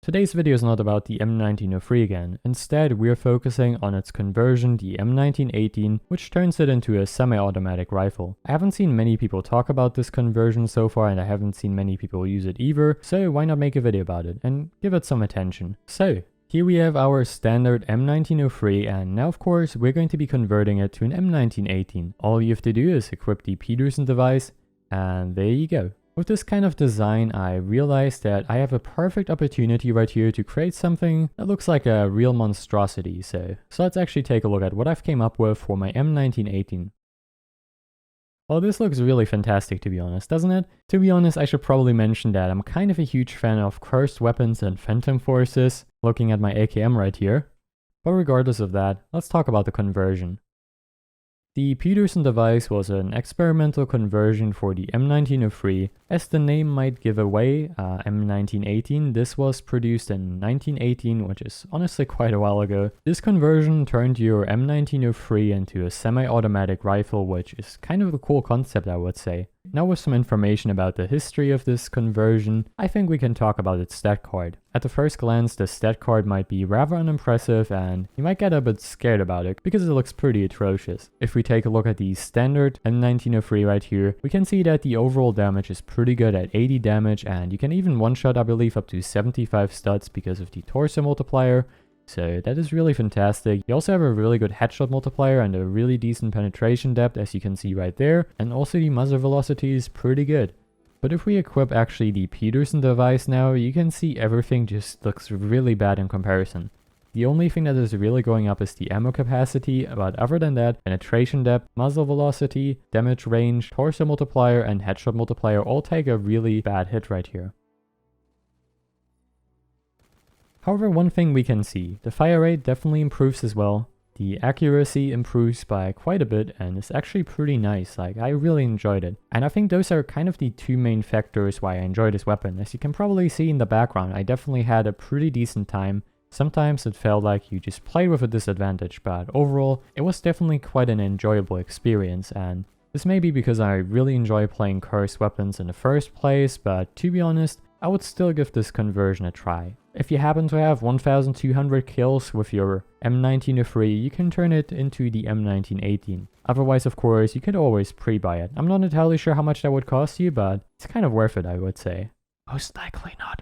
Today's video is not about the M1903 again. Instead, we are focusing on its conversion, the M1918, which turns it into a semi-automatic rifle. I haven't seen many people talk about this conversion so far, and I haven't seen many people use it either, so why not make a video about it and give it some attention. So, here we have our standard M1903, and now of course we're going to be converting it to an M1918. All you have to do is equip the Pedersen Device, and there you go. With this kind of design, I realized that I have a perfect opportunity right here to create something that looks like a real monstrosity, so let's actually take a look at what I've came up with for my M1918. Well, this looks really fantastic to be honest, doesn't it? To be honest, I should probably mention that I'm kind of a huge fan of cursed weapons and phantom forces, looking at my AKM right here. But regardless of that, let's talk about the conversion. The Pedersen Device was an experimental conversion for the M1903. As the name might give away, M1918, this was produced in 1918, which is honestly quite a while ago. This conversion turned your M1903 into a semi-automatic rifle, which is kind of a cool concept, I would say. Now with some information about the history of this conversion, I think we can talk about its stat card. At the first glance, the stat card might be rather unimpressive and you might get a bit scared about it because it looks pretty atrocious. If we take a look at the standard M1903 right here, we can see that the overall damage is pretty good at 80 damage, and you can even one-shot, I believe, up to 75 studs because of the torso multiplier. So that is really fantastic. You also have a really good headshot multiplier and a really decent penetration depth, as you can see right there, and also the muzzle velocity is pretty good. But if we equip actually the Pedersen Device now, you can see everything just looks really bad in comparison. The only thing that is really going up is the ammo capacity, but other than that, penetration depth, muzzle velocity, damage range, torso multiplier, and headshot multiplier all take a really bad hit right here. However, one thing we can see, the fire rate definitely improves as well. The accuracy improves by quite a bit and is actually pretty nice, like I really enjoyed it. And I think those are kind of the two main factors why I enjoy this weapon. As you can probably see in the background, I definitely had a pretty decent time. Sometimes it felt like you just played with a disadvantage, but overall it was definitely quite an enjoyable experience, and this may be because I really enjoy playing cursed weapons in the first place, but to be honest, I would still give this conversion a try. If you happen to have 1200 kills with your M1903, you can turn it into the M1918. Otherwise, of course, you could always pre-buy it. I'm not entirely sure how much that would cost you, but it's kind of worth it, I would say. Most likely not.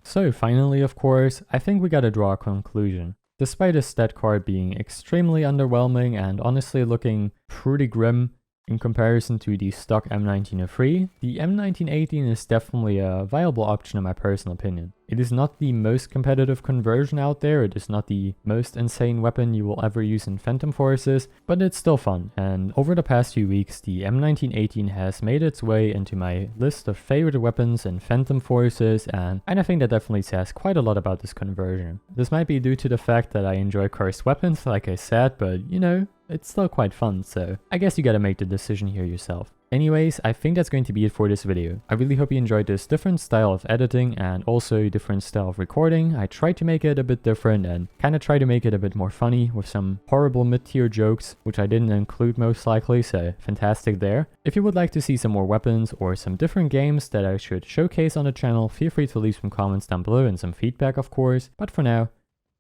So finally, of course, I think we gotta draw a conclusion. Despite the stat card being extremely underwhelming and honestly looking pretty grim, in comparison to the stock M1903, the M1918 is definitely a viable option in my personal opinion. It is not the most competitive conversion out there, it is not the most insane weapon you will ever use in Phantom Forces, but it's still fun, and over the past few weeks the M1918 has made its way into my list of favorite weapons in Phantom Forces, and I think that definitely says quite a lot about this conversion. This might be due to the fact that I enjoy cursed weapons, like I said, but you know, it's still quite fun, so I guess you gotta make the decision here yourself. Anyways, I think that's going to be it for this video. I really hope you enjoyed this different style of editing and also different style of recording. I tried to make it a bit different and kind of try to make it a bit more funny with some horrible mid-tier jokes, which I didn't include most likely, so fantastic there. If you would like to see some more weapons or some different games that I should showcase on the channel, feel free to leave some comments down below and some feedback, of course. But for now,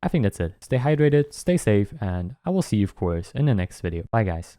I think that's it. Stay hydrated, stay safe, and I will see you, of course, in the next video. Bye, guys.